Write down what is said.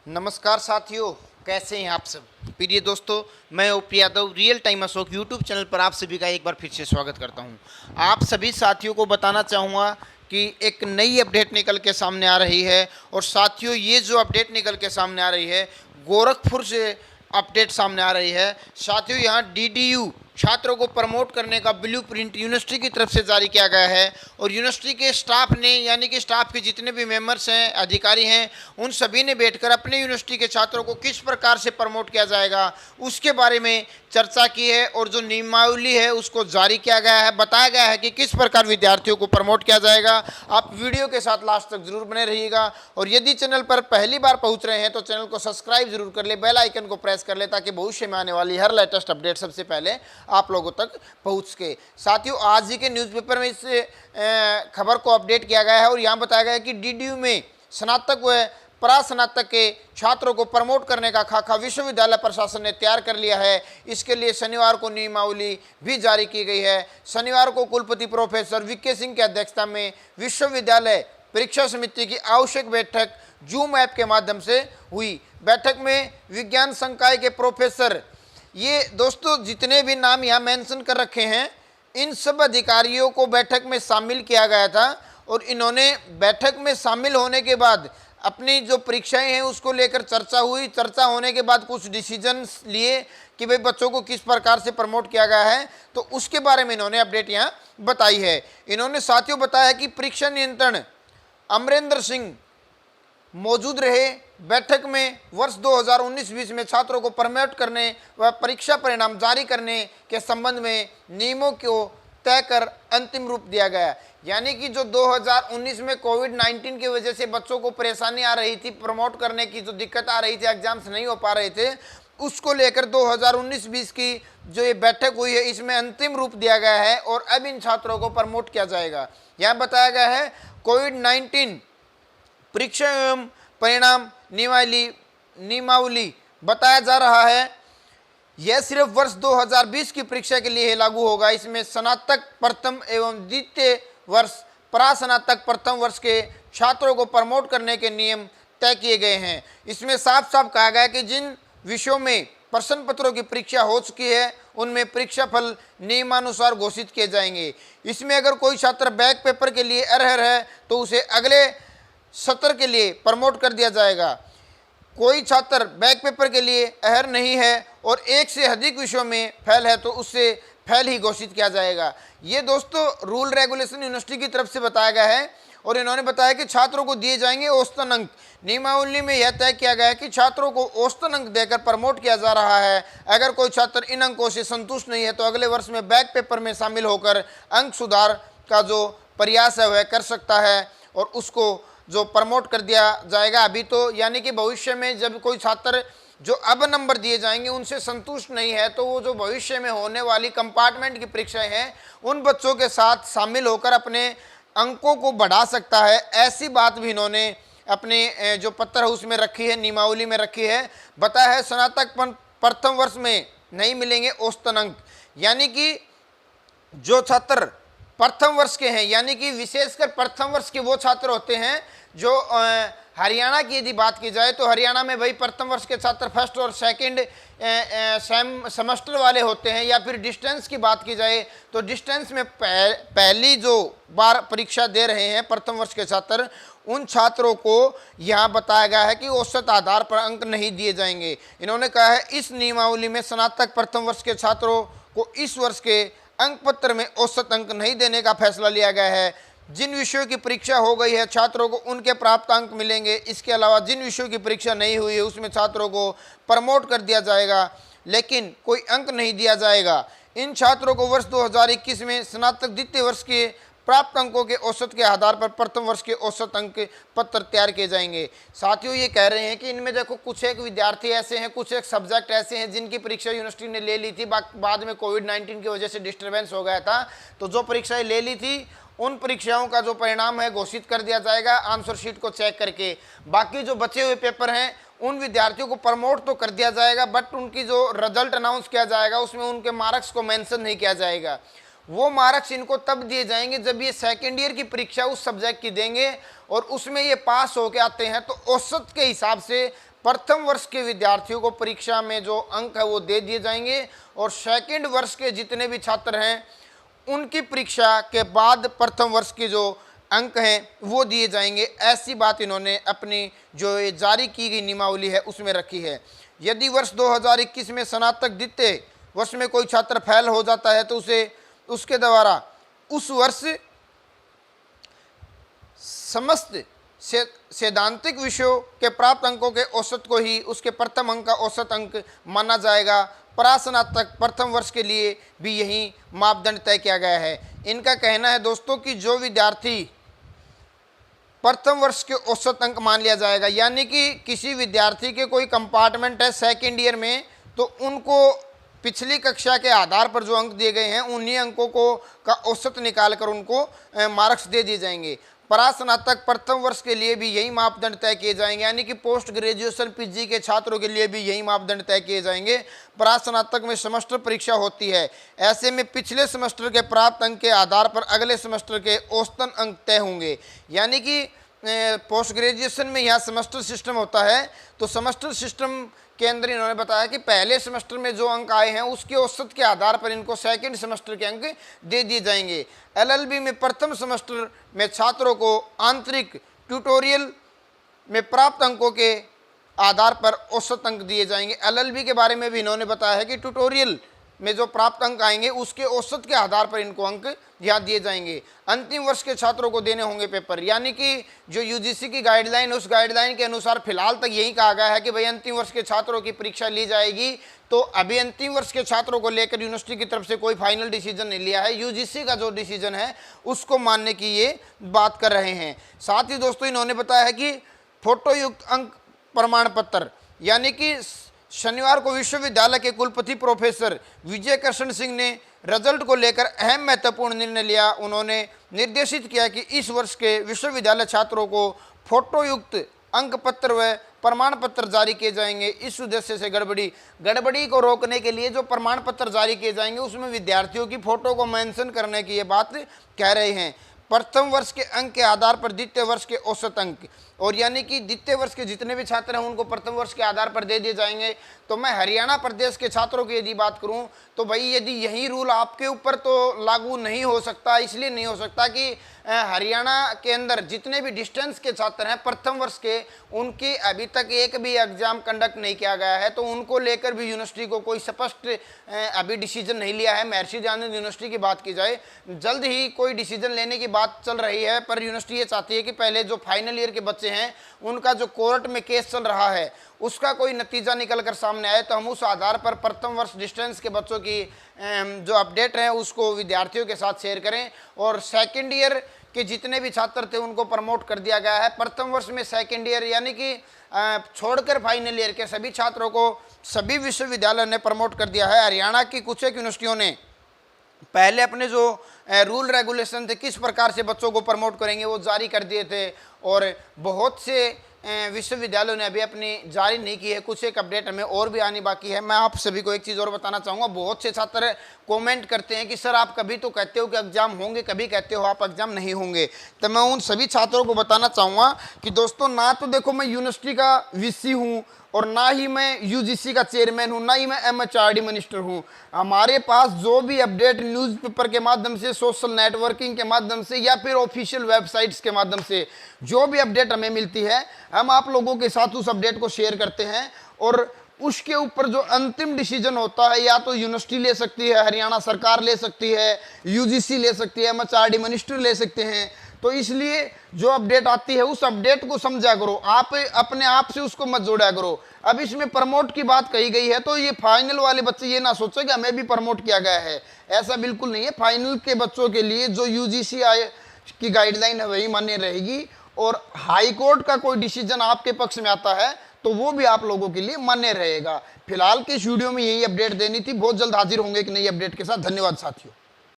नमस्कार साथियों, कैसे हैं आप सब। प्रिय दोस्तों, मैं OP Yadav real time Ashok YouTube channel पर आप सभी का एक बार फिर से स्वागत करता हूं। आप सभी साथियों को बताना चाहूँगा कि एक नई अपडेट निकल के सामने आ रही है। और साथियों, ये जो अपडेट निकल के सामने आ रही है, गोरखपुर से अपडेट सामने आ रही है। साथियों, यहाँ डीडीयू छात्रों को प्रमोट करने का ब्लूप्रिंट यूनिवर्सिटी की तरफ से जारी किया गया है। और यूनिवर्सिटी के स्टाफ ने, यानी कि स्टाफ के जितने भी मेंबर्स हैं, अधिकारी हैं, उन सभी ने बैठकर अपने यूनिवर्सिटी के छात्रों को किस प्रकार से प्रमोट किया जाएगा उसके बारे में चर्चा की है। और जो नियमावली है उसको जारी किया गया है, बताया गया है कि किस प्रकार विद्यार्थियों को प्रमोट किया जाएगा। आप वीडियो के साथ लास्ट तक जरूर बने रहिएगा। और यदि चैनल पर पहली बार पहुंच रहे हैं तो चैनल को सब्सक्राइब जरूर कर ले, बेल आइकन को प्रेस कर ले, ताकि भविष्य में आने वाली हर लेटेस्ट अपडेट सबसे पहले आप लोगों तक पहुंच के। साथियों, आज ही के न्यूज़पेपर में इस खबर को अपडेट किया गया है और यहाँ बताया गया है कि डीडीयू में स्नातक व परास्नातक के छात्रों को प्रमोट करने का खाका विश्वविद्यालय प्रशासन ने तैयार कर लिया है। इसके लिए शनिवार को नियमावली भी जारी की गई है। शनिवार को कुलपति प्रोफेसर वीके सिंह की अध्यक्षता में विश्वविद्यालय परीक्षा समिति की आवश्यक बैठक जूम ऐप के माध्यम से हुई। बैठक में विज्ञान संकाय के प्रोफेसर, ये दोस्तों जितने भी नाम यहाँ मेंशन कर रखे हैं, इन सब अधिकारियों को बैठक में शामिल किया गया था। और इन्होंने बैठक में शामिल होने के बाद अपनी जो परीक्षाएं हैं उसको लेकर चर्चा हुई। चर्चा होने के बाद कुछ डिसीजन लिए कि भाई बच्चों को किस प्रकार से प्रमोट किया गया है, तो उसके बारे में इन्होंने अपडेट यहाँ बताई है। इन्होंने साथियों बताया कि परीक्षा नियंत्रण अमरेंद्र सिंह मौजूद रहे। बैठक में वर्ष 2019-20 में छात्रों को प्रमोट करने व परीक्षा परिणाम जारी करने के संबंध में नियमों को तय कर अंतिम रूप दिया गया। यानी कि जो 2019 में कोविड-19 की वजह से बच्चों को परेशानी आ रही थी, प्रमोट करने की जो दिक्कत आ रही थी, एग्जाम्स नहीं हो पा रहे थे, उसको लेकर 2019-20 की जो ये बैठक हुई है इसमें अंतिम रूप दिया गया है और अब इन छात्रों को प्रमोट किया जाएगा। यहाँ बताया गया है कोविड-19 परीक्षा एवं परिणाम नियमावली बताया जा रहा है। यह सिर्फ वर्ष 2020 की परीक्षा के लिए लागू होगा। इसमें स्नातक प्रथम एवं द्वितीय वर्ष, परास्नातक प्रथम वर्ष के छात्रों को प्रमोट करने के नियम तय किए गए हैं। इसमें साफ साफ कहा गया है कि जिन विषयों में प्रश्न पत्रों की परीक्षा हो चुकी है उनमें परीक्षा फल नियमानुसार घोषित किए जाएंगे। इसमें अगर कोई छात्र बैक पेपर के लिए अर्ह है तो उसे अगले सत्र के लिए प्रमोट कर दिया जाएगा। कोई छात्र बैक पेपर के लिए अहर नहीं है और एक से अधिक विषयों में फेल है तो उससे फेल ही घोषित किया जाएगा। ये दोस्तों रूल रेगुलेशन यूनिवर्सिटी की तरफ से बताया गया है। और इन्होंने बताया कि छात्रों को दिए जाएंगे औसतन अंक। नियमावली में यह तय किया गया है कि छात्रों को औसतन अंक देकर प्रमोट किया जा रहा है। अगर कोई छात्र इन अंकों से संतुष्ट नहीं है तो अगले वर्ष में बैक पेपर में शामिल होकर अंक सुधार का जो प्रयास है वह कर सकता है और उसको जो प्रमोट कर दिया जाएगा। अभी तो यानी कि भविष्य में जब कोई छात्र जो अब नंबर दिए जाएंगे उनसे संतुष्ट नहीं है तो वो जो भविष्य में होने वाली कंपार्टमेंट की परीक्षाएं हैं उन बच्चों के साथ शामिल होकर अपने अंकों को बढ़ा सकता है। ऐसी बात भी इन्होंने अपने जो पत्र है उसमें रखी है, नियमावली में रखी है। बताया है स्नातक प्रथम वर्ष में नहीं मिलेंगे औसतन अंक। यानी कि जो छात्र प्रथम वर्ष के हैं, यानी कि विशेषकर प्रथम वर्ष के वो छात्र होते हैं जो हरियाणा की यदि बात की जाए तो हरियाणा में भाई प्रथम वर्ष के छात्र फर्स्ट और सेकंड सेमेस्टर वाले होते हैं। या फिर डिस्टेंस की बात की जाए तो डिस्टेंस में पहली जो बार परीक्षा दे रहे हैं प्रथम वर्ष के छात्र, उन छात्रों को यहाँ बताया गया है कि औसत आधार पर अंक नहीं दिए जाएंगे। इन्होंने कहा है इस नियमावली में स्नातक प्रथम वर्ष के छात्रों को इस वर्ष के अंक पत्र में औसत अंक नहीं देने का फैसला लिया गया है। जिन विषयों की परीक्षा हो गई है छात्रों को उनके प्राप्त अंक मिलेंगे। इसके अलावा जिन विषयों की परीक्षा नहीं हुई है उसमें छात्रों को प्रमोट कर दिया जाएगा लेकिन कोई अंक नहीं दिया जाएगा। इन छात्रों को वर्ष 2021 में स्नातक द्वितीय वर्ष के प्राप्त अंकों के औसत के आधार पर प्रथम वर्ष के औसत अंक पत्र तैयार किए जाएंगे। साथियों, ये कह रहे हैं कि इनमें देखो कुछ एक विद्यार्थी ऐसे हैं, कुछ एक सब्जेक्ट ऐसे हैं जिनकी परीक्षा यूनिवर्सिटी ने ले ली थी, बाद में कोविड-19 की वजह से डिस्टर्बेंस हो गया था, तो जो परीक्षाएं ले ली थी उन परीक्षाओं का जो परिणाम है घोषित कर दिया जाएगा आंसर शीट को चेक करके। बाकी जो बचे हुए पेपर हैं उन विद्यार्थियों को प्रमोट तो कर दिया जाएगा, बट उनकी जो रिजल्ट अनाउंस किया जाएगा उसमें उनके मार्क्स को मेंशन नहीं किया जाएगा। वो मार्क्स इनको तब दिए जाएंगे जब ये सेकेंड ईयर की परीक्षा उस सब्जेक्ट की देंगे और उसमें ये पास होके आते हैं तो औसत के हिसाब से प्रथम वर्ष के विद्यार्थियों को परीक्षा में जो अंक है वो दे दिए जाएंगे, और सेकंड वर्ष के जितने भी छात्र हैं उनकी परीक्षा के बाद प्रथम वर्ष के जो अंक हैं वो दिए जाएंगे। ऐसी बात इन्होंने अपनी जो ये जारी की गई नियमावली है उसमें रखी है। यदि वर्ष 2021 में स्नातक द्वितीय वर्ष में कोई छात्र फेल हो जाता है तो उसे उसके द्वारा उस वर्ष समस्त सैद्धांतिक विषयों के प्राप्त अंकों के औसत को ही उसके प्रथम अंक का औसत अंक माना जाएगा। परास्नातक प्रथम वर्ष के लिए भी यही मापदंड तय किया गया है। इनका कहना है दोस्तों कि जो विद्यार्थी प्रथम वर्ष के औसत अंक मान लिया जाएगा, यानी कि किसी विद्यार्थी के कोई कंपार्टमेंट है सेकेंड ईयर में, तो उनको पिछली कक्षा के आधार पर जो अंक दिए गए हैं उन्हीं अंकों को का औसत निकाल कर उनको मार्क्स दे दिए जाएंगे। परास्नातक प्रथम वर्ष के लिए भी यही मापदंड तय किए जाएंगे, यानी कि पोस्ट ग्रेजुएशन पीजी के छात्रों के लिए भी यही मापदंड तय किए जाएंगे। परास्नातक में सेमेस्टर परीक्षा होती है, ऐसे में पिछले सेमेस्टर के प्राप्त अंक के आधार पर अगले सेमेस्टर के औसतन अंक तय होंगे। यानी कि पोस्ट ग्रेजुएशन में यहाँ सेमेस्टर सिस्टम होता है, तो सेमेस्टर सिस्टम के अंदर इन्होंने बताया कि पहले सेमेस्टर में जो अंक आए हैं उसके औसत के आधार पर इनको सेकंड सेमेस्टर के अंक दे दिए जाएंगे। एलएलबी में प्रथम सेमेस्टर में छात्रों को आंतरिक ट्यूटोरियल में प्राप्त अंकों के आधार पर औसत अंक दिए जाएंगे। एलएलबी के बारे में भी इन्होंने बताया है कि ट्यूटोरियल में जो प्राप्त अंक आएंगे उसके औसत के आधार पर इनको अंक यहाँ दिए जाएंगे। अंतिम वर्ष के छात्रों को देने होंगे पेपर, यानी कि जो यूजीसी की गाइडलाइन उस गाइडलाइन के अनुसार फिलहाल तक यही कहा गया है कि भाई अंतिम वर्ष के छात्रों की परीक्षा ली जाएगी। तो अभी अंतिम वर्ष के छात्रों को लेकर यूनिवर्सिटी की तरफ से कोई फाइनल डिसीजन नहीं लिया है, यूजीसी का जो डिसीजन है उसको मानने की ये बात कर रहे हैं। साथ ही दोस्तों इन्होंने बताया है कि फोटोयुक्त अंक प्रमाण पत्र, यानी कि शनिवार को विश्वविद्यालय के कुलपति प्रोफेसर विजय कृष्ण सिंह ने रिजल्ट को लेकर अहम महत्वपूर्ण निर्णय लिया। उन्होंने निर्देशित किया कि इस वर्ष के विश्वविद्यालय छात्रों को फोटोयुक्त अंक पत्र व प्रमाण पत्र जारी किए जाएंगे। इस उद्देश्य से गड़बड़ी को रोकने के लिए जो प्रमाण पत्र जारी किए जाएंगे उसमें विद्यार्थियों की फोटो को मेंशन करने की ये बात कह रहे हैं। प्रथम वर्ष के अंक के आधार पर द्वितीय वर्ष के औसत अंक, और यानी कि द्वितीय वर्ष के जितने भी छात्र हैं उनको प्रथम वर्ष के आधार पर दे दिए जाएंगे। तो मैं हरियाणा प्रदेश के छात्रों की यदि बात करूं तो भाई यदि यही रूल आपके ऊपर तो लागू नहीं हो सकता, इसलिए नहीं हो सकता कि हरियाणा के अंदर जितने भी डिस्टेंस के छात्र हैं प्रथम वर्ष के, उनकी अभी तक एक भी एग्जाम कंडक्ट नहीं किया गया है, तो उनको लेकर भी यूनिवर्सिटी को कोई स्पष्ट अभी डिसीजन नहीं लिया है। महर्षि दयानंद यूनिवर्सिटी की बात की जाए, जल्द ही कोई डिसीजन लेने की बात चल रही है, पर यूनिवर्सिटी ये चाहती है कि पहले जो फाइनल ईयर के बच्चे हैं उनका जो कोर्ट में केस चल रहा है उसका कोई नतीजा निकल कर सामने आए, तो हम उस आधार पर प्रथम वर्ष डिस्टेंस के बच्चों की जो अपडेट है उसको विद्यार्थियों के साथ शेयर करें। और सेकेंड ईयर के जितने भी छात्र थे उनको प्रमोट कर दिया गया है। प्रथम वर्ष में सेकेंड ईयर यानी कि छोड़कर फाइनल ईयर के सभी छात्रों को सभी विश्वविद्यालयों ने प्रमोट कर दिया है। हरियाणा की कुछ एक यूनिवर्सिटियों ने पहले अपने जो रूल रेगुलेशन थे किस प्रकार से बच्चों को प्रमोट करेंगे वो जारी कर दिए थे, और बहुत से विश्वविद्यालयों ने अभी अपनी जारी नहीं की है। कुछ एक अपडेट हमें और भी आनी बाकी है। मैं आप सभी को एक चीज़ और बताना चाहूँगा, बहुत से छात्र कमेंट करते हैं कि सर आप कभी तो कहते हो कि एग्जाम होंगे, कभी कहते हो आप एग्जाम नहीं होंगे। तो मैं उन सभी छात्रों को बताना चाहूँगा कि दोस्तों ना तो देखो मैं यूनिवर्सिटी का वीसी हूँ और ना ही मैं यूजीसी का चेयरमैन हूँ, ना ही मैं एमएचआरडी मिनिस्टर हूँ। हमारे पास जो भी अपडेट न्यूज़पेपर के माध्यम से, सोशल नेटवर्किंग के माध्यम से या फिर ऑफिशियल वेबसाइट्स के माध्यम से जो भी अपडेट हमें मिलती है हम आप लोगों के साथ उस अपडेट को शेयर करते हैं, और उसके ऊपर जो अंतिम डिसीजन होता है या तो यूनिवर्सिटी ले सकती है, हरियाणा सरकार ले सकती है, यूजीसी ले सकती है, एमएचआरडी मिनिस्टर ले सकते हैं। तो इसलिए जो अपडेट आती है उस अपडेट को समझा करो, आप अपने आप से उसको मत जोड़ा करो। अब इसमें प्रमोट की बात कही गई है तो ये फाइनल वाले बच्चे ये ना सोचे कि हमें भी प्रमोट किया गया है, ऐसा बिल्कुल नहीं है। फाइनल के बच्चों के लिए जो यूजीसी की गाइडलाइन है वही मान्य रहेगी, और हाई कोर्ट का कोई डिसीजन आपके पक्ष में आता है तो वो भी आप लोगों के लिए मान्य रहेगा। फिलहाल के इस वीडियो में यही अपडेट देनी थी, बहुत जल्द हाजिर होंगे एक नई अपडेट के साथ। धन्यवाद साथियों।